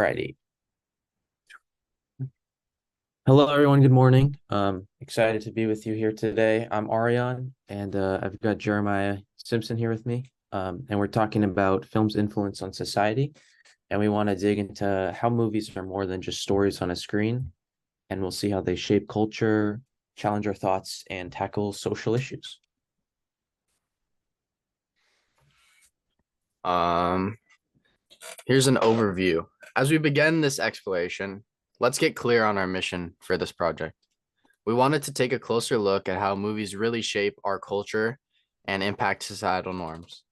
Alrighty. Hello, everyone. Good morning. Excited to be with you here today. I'm Arian, and I've got Jeremiah Simpson here with me. And we're talking about film's influence on society. And we want to dig into how movies are more than just stories on a screen. And we'll see how they shape culture, challenge our thoughts, and tackle social issues. Um, Here's an overview. As we begin this exploration, let's get clear on our mission for this project. We wanted to take a closer look at how movies really shape our culture and impact societal norms.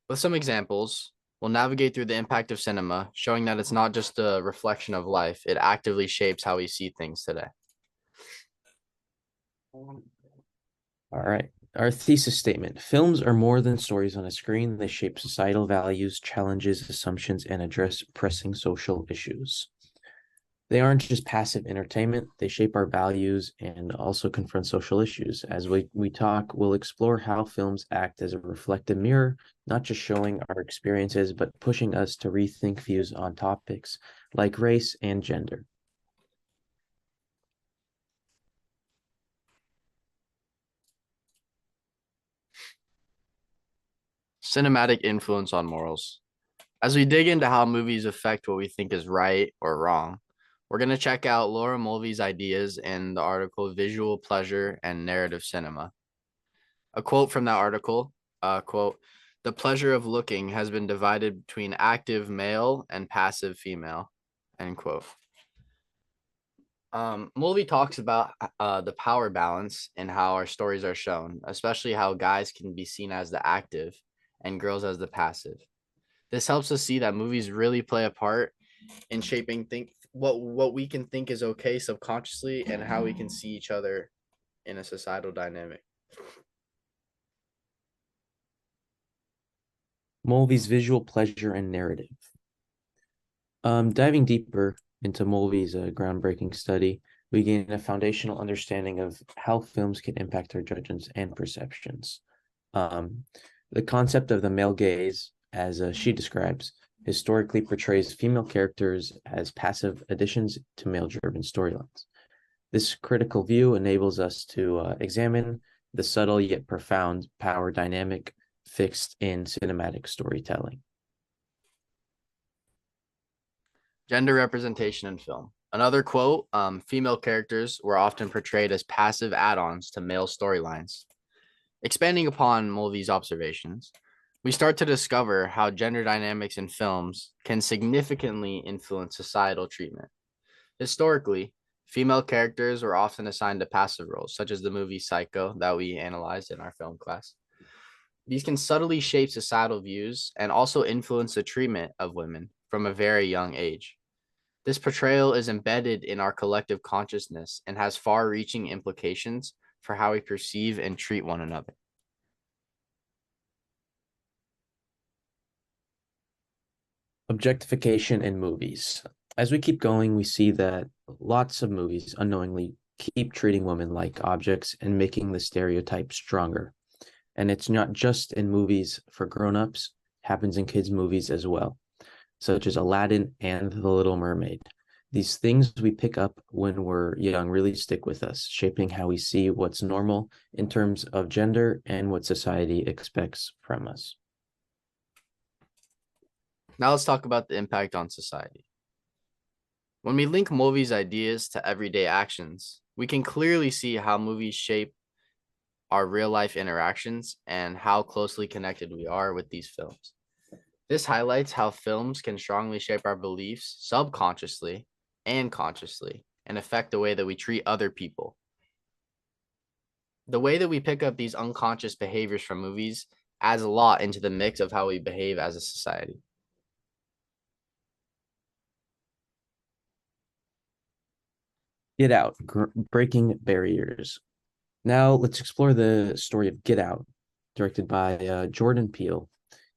With some examples, we'll navigate through the impact of cinema, showing that it's not just a reflection of life, it actively shapes how we see things today. All right. Our thesis statement: films are more than stories on a screen. They shape societal values, challenges assumptions, and address pressing social issues. They aren't just passive entertainment, they shape our values and also confront social issues. As we talk, we'll explore how films act as a reflective mirror, not just showing our experiences, but pushing us to rethink views on topics like race and gender. Cinematic influence on morals. As we dig into how movies affect what we think is right or wrong, we're going to check out Laura Mulvey's ideas in the article Visual Pleasure and Narrative Cinema. A quote from that article, quote, "The pleasure of looking has been divided between active male and passive female," end quote. Mulvey talks about the power balance and how our stories are shown, especially how guys can be seen as the active and girls as the passive. This helps us see that movies really play a part in shaping what we can think is okay subconsciously and how we can see each other in a societal dynamic. Mulvey's visual pleasure and narrative. Diving deeper into Mulvey's groundbreaking study, we gain a foundational understanding of how films can impact our judgments and perceptions. Um, the concept of the male gaze, as she describes, historically portrays female characters as passive additions to male-driven storylines. This critical view enables us to examine the subtle yet profound power dynamic fixed in cinematic storytelling. Gender representation in film. Another quote, female characters were often portrayed as passive add-ons to male storylines. Expanding upon Mulvey's observations, we start to discover how gender dynamics in films can significantly influence societal treatment. Historically, female characters were often assigned to passive roles, such as the movie Psycho that we analyzed in our film class. These can subtly shape societal views and also influence the treatment of women from a very young age. This portrayal is embedded in our collective consciousness and has far reaching implications for how we perceive and treat one another. Objectification in movies. As we keep going, we see that lots of movies unknowingly keep treating women like objects and making the stereotype stronger. And it's not just in movies for grown-ups, happens in kids' movies as well, such as Aladdin and The Little Mermaid. These things we pick up when we're young really stick with us, shaping how we see what's normal in terms of gender and what society expects from us. Now let's talk about the impact on society. When we link movies' ideas to everyday actions, we can clearly see how movies shape our real life interactions and how closely connected we are with these films. This highlights how films can strongly shape our beliefs subconsciously and consciously and affect the way that we treat other people. The way that we pick up these unconscious behaviors from movies adds a lot into the mix of how we behave as a society. Get Out, Breaking Barriers. Now let's explore the story of Get Out, directed by Jordan Peele.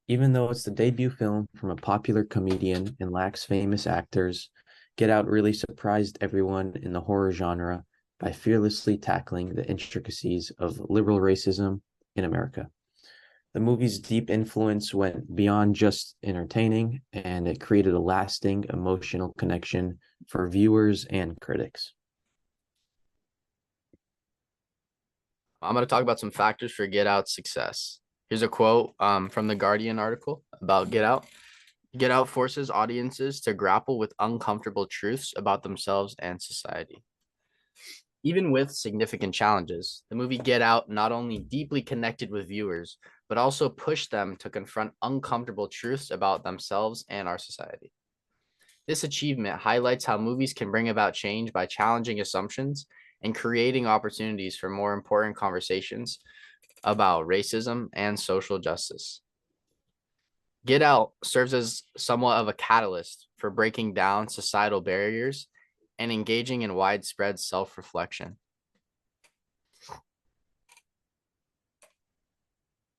Even though it's the debut film from a popular comedian and lacks famous actors, Get Out really surprised everyone in the horror genre by fearlessly tackling the intricacies of liberal racism in America. The movie's deep influence went beyond just entertaining, and it created a lasting emotional connection for viewers and critics. I'm going to talk about some factors for Get Out's success. Here's a quote from the Guardian article about Get Out. Get Out forces audiences to grapple with uncomfortable truths about themselves and society. Even with significant challenges, the movie Get Out not only deeply connected with viewers, but also pushed them to confront uncomfortable truths about themselves and our society. This achievement highlights how movies can bring about change by challenging assumptions and creating opportunities for more important conversations about racism and social justice. Get Out serves as somewhat of a catalyst for breaking down societal barriers and engaging in widespread self-reflection.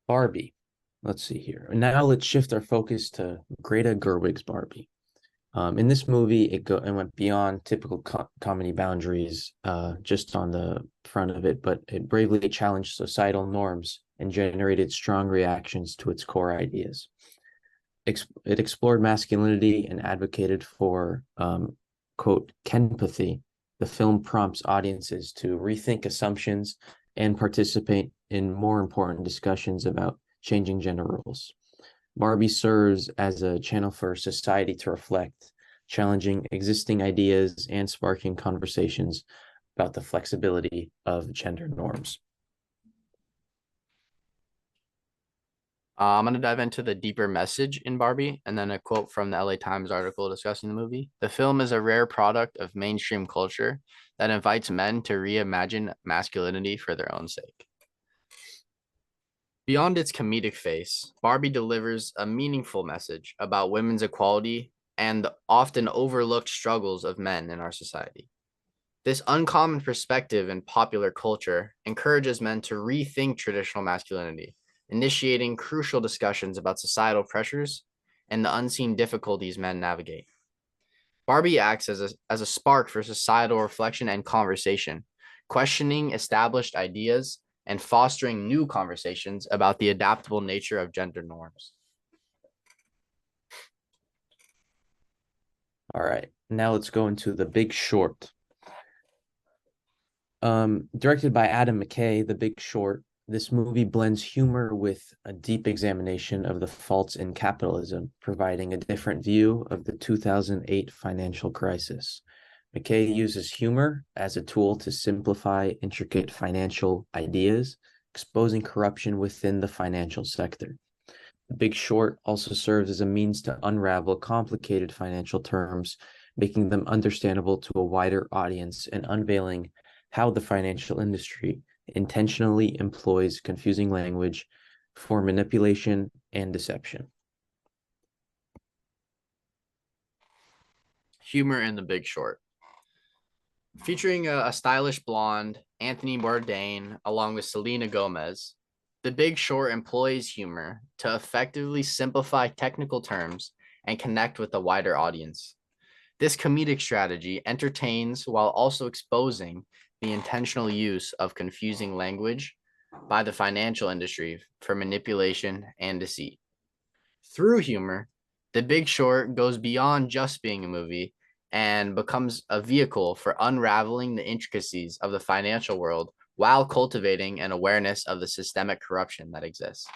Barbie. Let's see here. Now let's shift our focus to Greta Gerwig's Barbie. In this movie, it went beyond typical comedy boundaries just on the front of it, but it bravely challenged societal norms and generated strong reactions to its core ideas. It explored masculinity and advocated for, quote, kenpathy. The film prompts audiences to rethink assumptions and participate in more important discussions about changing gender roles. Barbie serves as a channel for society to reflect, challenging existing ideas and sparking conversations about the flexibility of gender norms. I'm going to dive into the deeper message in Barbie and then a quote from the LA Times article discussing the movie. The film is a rare product of mainstream culture that invites men to reimagine masculinity for their own sake. Beyond its comedic face, Barbie delivers a meaningful message about women's equality and the often overlooked struggles of men in our society. This uncommon perspective in popular culture encourages men to rethink traditional masculinity, initiating crucial discussions about societal pressures and the unseen difficulties men navigate. Barbie acts as a spark for societal reflection and conversation, questioning established ideas and fostering new conversations about the adaptable nature of gender norms. All right, now let's go into The Big Short. Directed by Adam McKay, The Big Short, this movie blends humor with a deep examination of the faults in capitalism, providing a different view of the 2008 financial crisis. McKay uses humor as a tool to simplify intricate financial ideas, exposing corruption within the financial sector. The Big Short also serves as a means to unravel complicated financial terms, making them understandable to a wider audience and unveiling how the financial industry intentionally employs confusing language for manipulation and deception. Humor in The Big Short. Featuring a stylish blonde, Anthony Bourdain, along with Selena Gomez, The Big Short employs humor to effectively simplify technical terms and connect with a wider audience. This comedic strategy entertains while also exposing the intentional use of confusing language by the financial industry for manipulation and deceit. Through humor, The Big Short goes beyond just being a movie and becomes a vehicle for unraveling the intricacies of the financial world while cultivating an awareness of the systemic corruption that exists.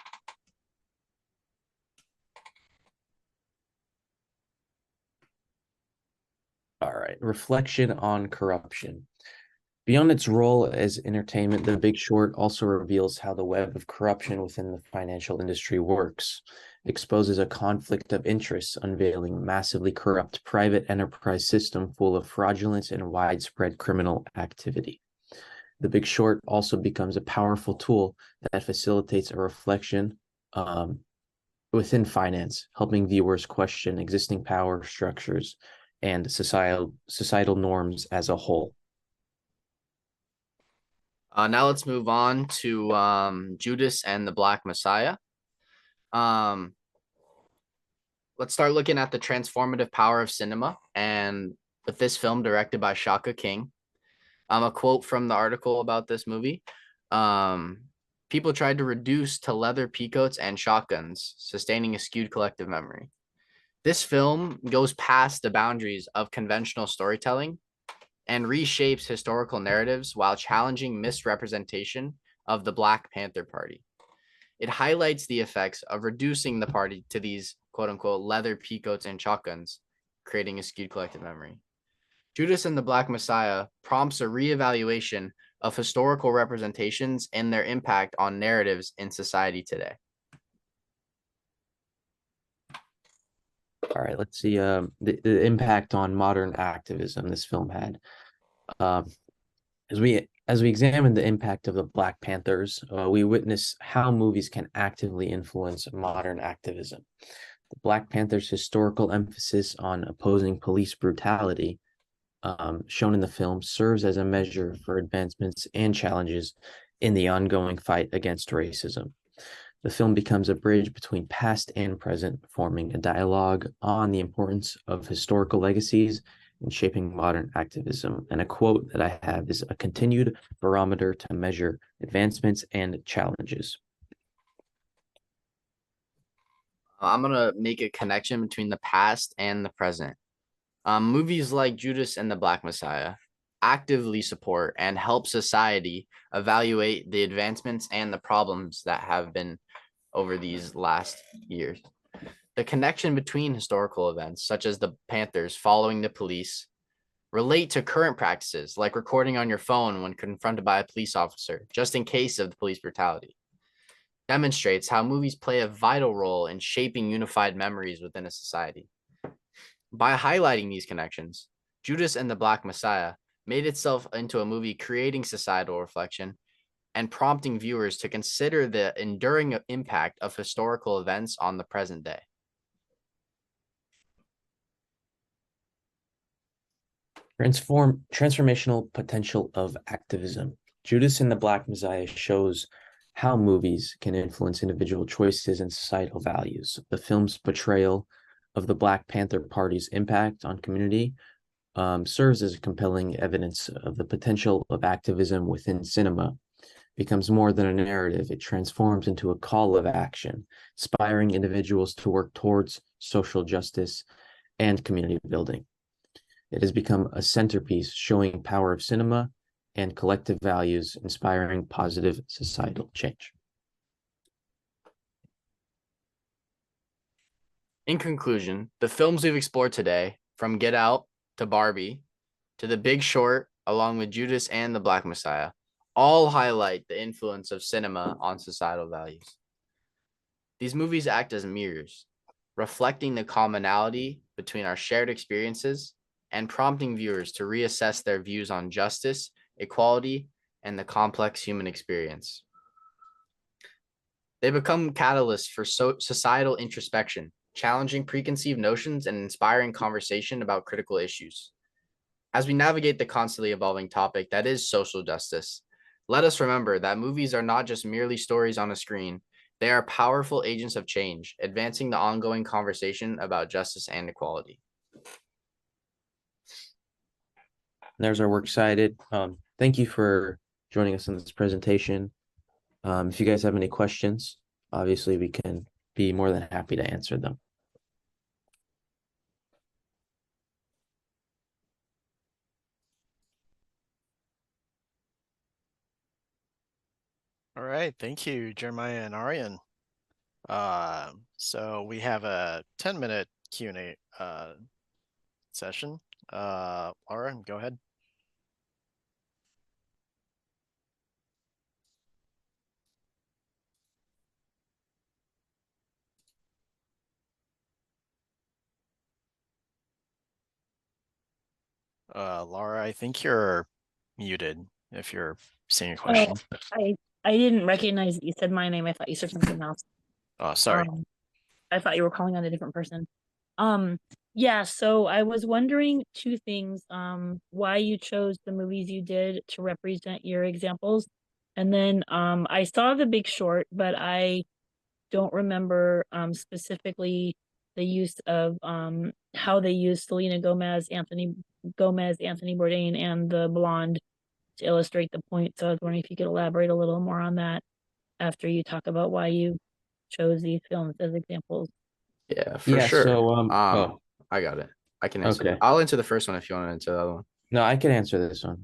All right, reflection on corruption. Beyond its role as entertainment, The Big Short also reveals how the web of corruption within the financial industry works. It exposes a conflict of interests, unveiling a massively corrupt private enterprise system full of fraudulence and widespread criminal activity. The Big Short also becomes a powerful tool that facilitates a reflection within finance, helping viewers question existing power structures and societal norms as a whole. Now let's move on to Judas and the Black Messiah. Let's start looking at the transformative power of cinema, and with this film directed by Shaka King. A quote from the article about this movie. People tried to reduce to leather peacoats and shotguns, sustaining a skewed collective memory. This film goes past the boundaries of conventional storytelling and reshapes historical narratives while challenging misrepresentation of the Black Panther Party. It highlights the effects of reducing the party to these quote unquote leather peacoats and shotguns, creating a skewed collective memory. Judas and the Black Messiah prompts a reevaluation of historical representations and their impact on narratives in society today. All right, let's see the impact on modern activism this film had. As we examine the impact of the Black Panthers, we witness how movies can actively influence modern activism. The Black Panthers' historical emphasis on opposing police brutality, shown in the film, serves as a measure for advancements and challenges in the ongoing fight against racism. The film becomes a bridge between past and present, forming a dialogue on the importance of historical legacies in shaping modern activism. And a quote that I have is, "A continued barometer to measure advancements and challenges." I'm going to make a connection between the past and the present. Movies like Judas and the Black Messiah actively support and help society evaluate the advancements and the problems that have been over these last years. The connection between historical events, such as the Panthers following the police, relate to current practices like recording on your phone when confronted by a police officer, just in case of the police brutality. Demonstrates how movies play a vital role in shaping unified memories within a society. By highlighting these connections, Judas and the Black Messiah made itself into a movie creating societal reflection and prompting viewers to consider the enduring impact of historical events on the present day. Transformational potential of activism. Judas and the Black Messiah shows how movies can influence individual choices and societal values. The film's portrayal of the Black Panther Party's impact on community serves as compelling evidence of the potential of activism within cinema. Becomes more than a narrative. It transforms into a call of action, inspiring individuals to work towards social justice and community building. It has become a centerpiece showing power of cinema and collective values, inspiring positive societal change. In conclusion, the films we've explored today, from Get Out to Barbie to The Big Short, along with Judas and the Black Messiah, all highlight the influence of cinema on societal values. These movies act as mirrors, reflecting the commonality between our shared experiences and prompting viewers to reassess their views on justice, equality, and the complex human experience. They become catalysts for societal introspection, challenging preconceived notions and inspiring conversation about critical issues. As we navigate the constantly evolving topic that is social justice, let us remember that movies are not just merely stories on a screen. They are powerful agents of change, advancing the ongoing conversation about justice and equality. There's our works cited. Thank you for joining us in this presentation. If you guys have any questions, obviously we can be more than happy to answer them. All right, thank you, Jeremiah and Arian. So we have a 10-minute Q&A session. Laura, go ahead. Laura, I think you're muted if you're saying a question. I didn't recognize that you said my name. I thought you said something else. Oh, sorry. I thought you were calling on a different person. Yeah, so I was wondering two things. Why you chose the movies you did to represent your examples. And then I saw The Big Short, but I don't remember specifically the use of how they used Selena Gomez, Anthony Bourdain, and the blonde to illustrate the point. So I was wondering if you could elaborate a little more on that. after you talk about why you chose these films as examples. Yeah, for Yeah, sure. so Oh, I got it. I can answer. Okay. I'll answer the first one if you want to answer the other one. No, I can answer this one.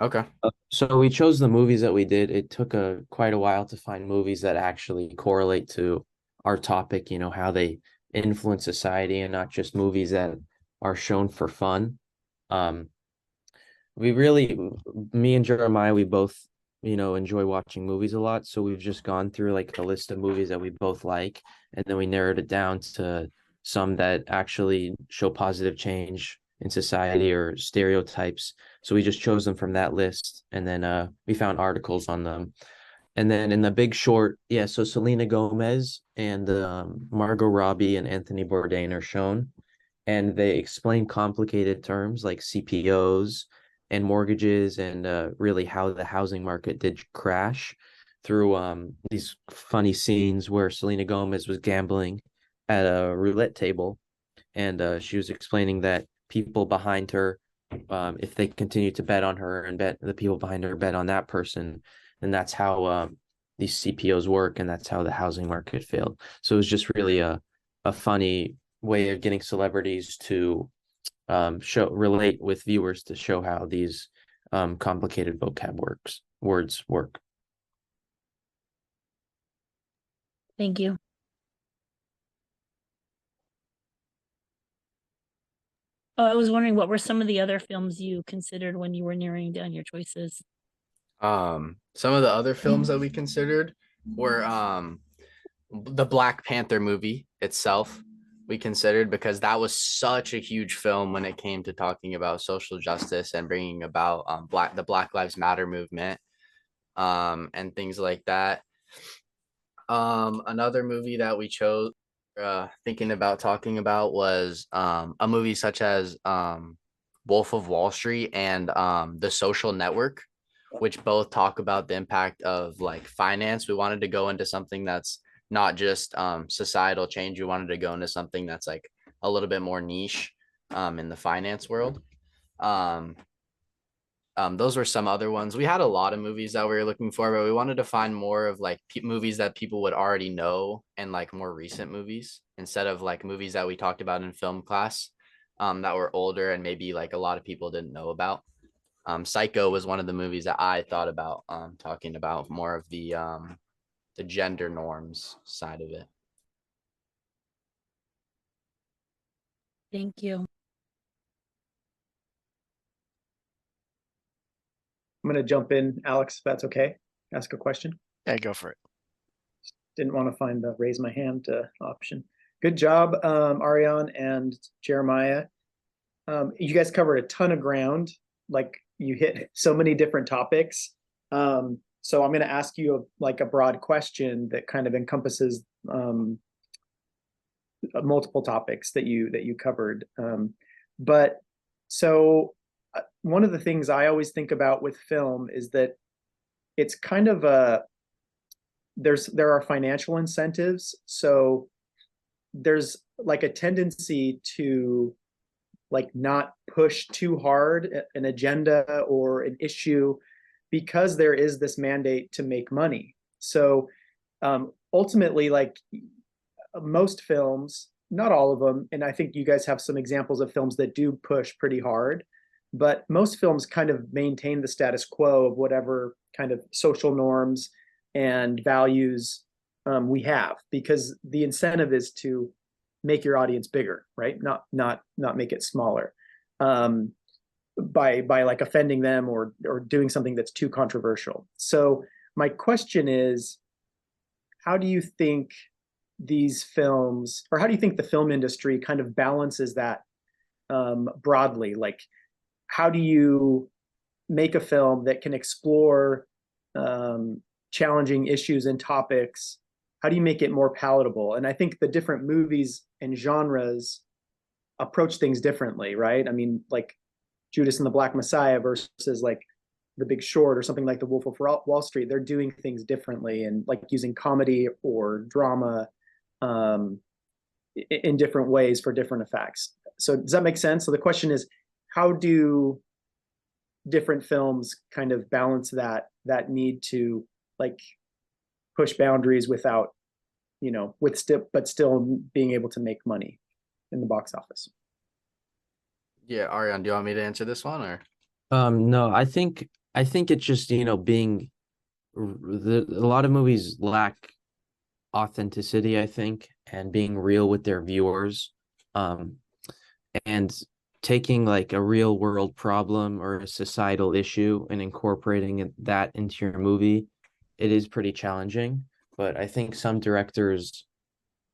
Okay. So we chose the movies that we did. It took quite a while to find movies that actually correlate to our topic, how they influence society and not just movies that are shown for fun. Um, we really, me and Jeremiah, we both, enjoy watching movies a lot. So we've just gone through like a list of movies that we both like, and then we narrowed it down to some that actually show positive change in society or stereotypes. So we just chose them from that list, and then we found articles on them. And then in The Big Short, yeah, so Selena Gomez and Margot Robbie and Anthony Bourdain are shown, and they explain complicated terms like CPOs and mortgages and really how the housing market did crash through these funny scenes where Selena Gomez was gambling at a roulette table, and she was explaining that people behind her, if they continue to bet on her and bet the people behind her bet on that person, then that's how these CPOs work, and that's how the housing market failed. So it was just really a funny way of getting celebrities to relate with viewers to show how these complicated words work. Thank you. Oh, I was wondering what were some of the other films you considered when you were narrowing down your choices? Some of the other films that we considered were the Black Panther movie itself. We considered because that was such a huge film when it came to talking about social justice and bringing about the Black Lives Matter movement, and things like that. Another movie that we chose, thinking about talking about was a movie such as Wolf of Wall Street and The Social Network, which both talk about the impact of like finance. We wanted to go into something that's not just societal change. We wanted to go into something that's like a little bit more niche in the finance world. Those were some other ones. We had a lot of movies that we were looking for, but we wanted to find more of like movies that people would already know and like more recent movies instead of like movies that we talked about in film class that were older and maybe like a lot of people didn't know about. Psycho was one of the movies that I thought about talking about more of the gender norms side of it. Thank you. I'm going to jump in, Alex, if that's okay. Ask a question. Yeah, go for it. Didn't want to find the raise my hand option. Good job, Arian and Jeremiah. You guys covered a ton of ground. Like you hit so many different topics. So I'm going to ask you a broad question that kind of encompasses multiple topics that you covered. But so one of the things I always think about with film is that it's kind of there are financial incentives. So there's like a tendency to like not push too hard an agenda or an issue because there is this mandate to make money. So ultimately, like most films, not all of them, and I think you guys have some examples of films that do push pretty hard, but most films kind of maintain the status quo of whatever kind of social norms and values we have, because the incentive is to make your audience bigger, right? Not make it smaller by like offending them or doing something that's too controversial. So my question is, how do you think these films, or how do you think the film industry kind of balances that broadly? Like, how do you make a film that can explore challenging issues and topics? How do you make it more palatable? And I think the different movies and genres approach things differently, right? I mean, like Judas and the Black Messiah versus like The Big Short or something like The Wolf of Wall Street, they're doing things differently and like using comedy or drama in different ways for different effects. So does that make sense? So the question is, how do different films kind of balance that need to like push boundaries without, but still being able to make money in the box office. Yeah, Arian, do you want me to answer this one or? No, I think it's just, being a lot of movies lack authenticity, I think, and being real with their viewers. Um, and taking like a real world problem or a societal issue and incorporating that into your movie, it is pretty challenging. But I think some directors,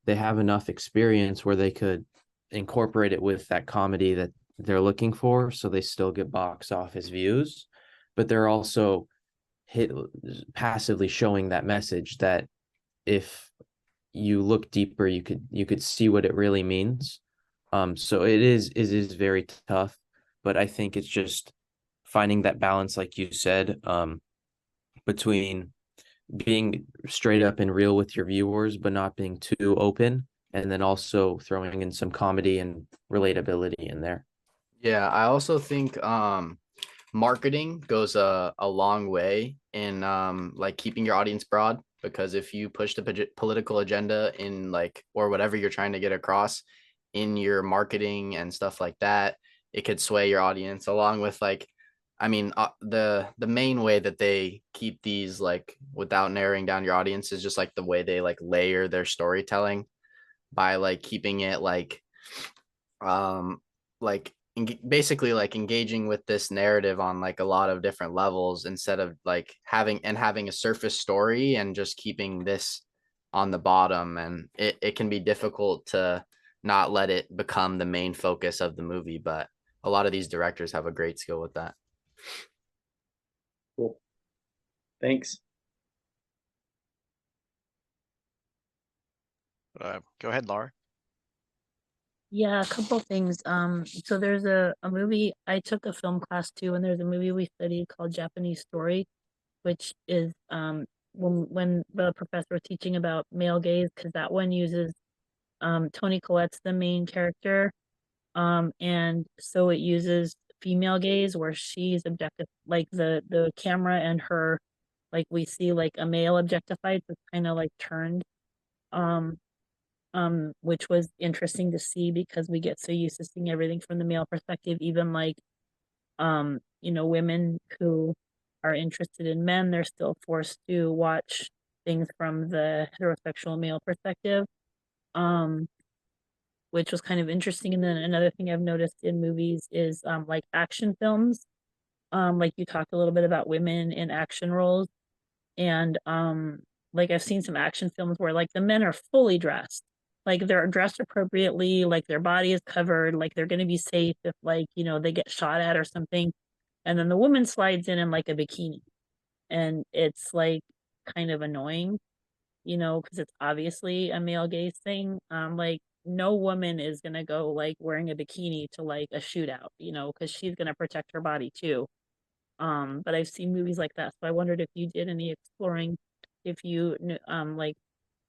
they have enough experience where they could incorporate it with that comedy that they're looking for, so they still get box office views, but they're also hit passively showing that message that if you look deeper, you could see what it really means. So it is very tough, but I think it's just finding that balance, like you said, between being straight up and real with your viewers, but not being too open, and then also throwing in some comedy and relatability in there. Yeah, I also think marketing goes a long way in like keeping your audience broad, because if you push the political agenda in like or whatever you're trying to get across in your marketing and stuff like that, it could sway your audience along with like I mean the main way that they keep these like without narrowing down your audience is just like the way they like layer their storytelling by like keeping it um like basically like engaging with this narrative on like a lot of different levels instead of like having a surface story and just keeping this on the bottom, and it can be difficult to not let it become the main focus of the movie, but a lot of these directors have a great skill with that. Cool. Thanks. Go ahead, Laura. Yeah, a couple things. So there's a movie I took a film class too, and there's a movie we studied called Japanese Story, which is when the professor was teaching about male gaze, because that one uses Toni Collette's the main character, and so it uses female gaze where she's objective, like the camera and her, like we see like a male objectified, so it's kind of like turned. Um, which was interesting to see because we get so used to seeing everything from the male perspective, even like women who are interested in men, they're still forced to watch things from the heterosexual male perspective. Um, which was kind of interesting. And then another thing I've noticed in movies is like action films. Like you talked a little bit about women in action roles. And like I've seen some action films where like the men are fully dressed. Like they're dressed appropriately, like their body is covered, like they're gonna be safe if like, they get shot at or something. And then the woman slides in like a bikini. And it's like kind of annoying, because it's obviously a male gaze thing. Like no woman is gonna go like wearing a bikini to like a shootout, because she's gonna protect her body too. But I've seen movies like that, so I wondered if you did any exploring, if you like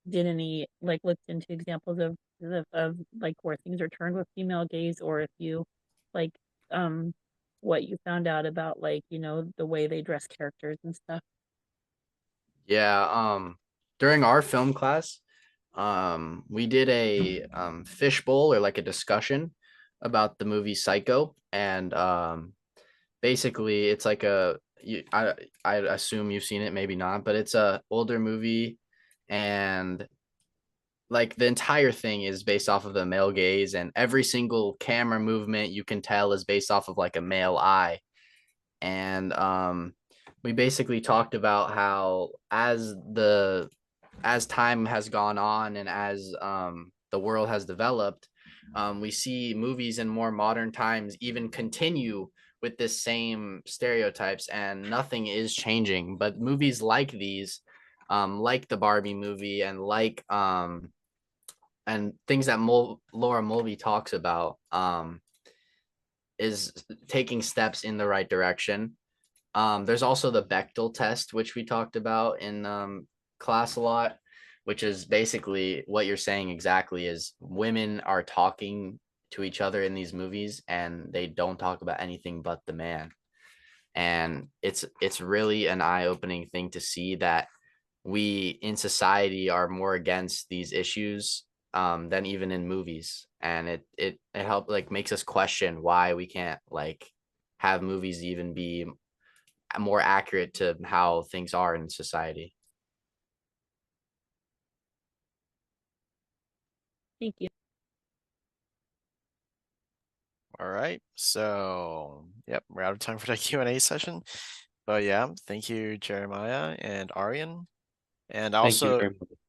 did any like looked into examples of like where things are turned with female gaze, or if you like what you found out about like the way they dress characters and stuff. Yeah, during our film class, we did a fishbowl or like a discussion about the movie Psycho, and basically it's like I assume you've seen it, maybe not, but it's a older movie, and like the entire thing is based off of the male gaze, and every single camera movement you can tell is based off of like a male eye. And we basically talked about how as time has gone on and as the world has developed, we see movies in more modern times even continue with this same stereotypes, and nothing is changing. But movies like these, like the Barbie movie, and like and things that Laura Mulvey talks about, is taking steps in the right direction. There's also the Bechtel test, which we talked about in class a lot, which is basically what you're saying exactly, is women are talking to each other in these movies and they don't talk about anything but the man. And it's really an eye-opening thing to see that we in society are more against these issues than even in movies, and it help like makes us question why we can't like have movies even be more accurate to how things are in society. Thank you. All right, so yep, we're out of time for the Q&A session. But yeah, thank you, Jeremiah and Arian. And Thank you also, very much.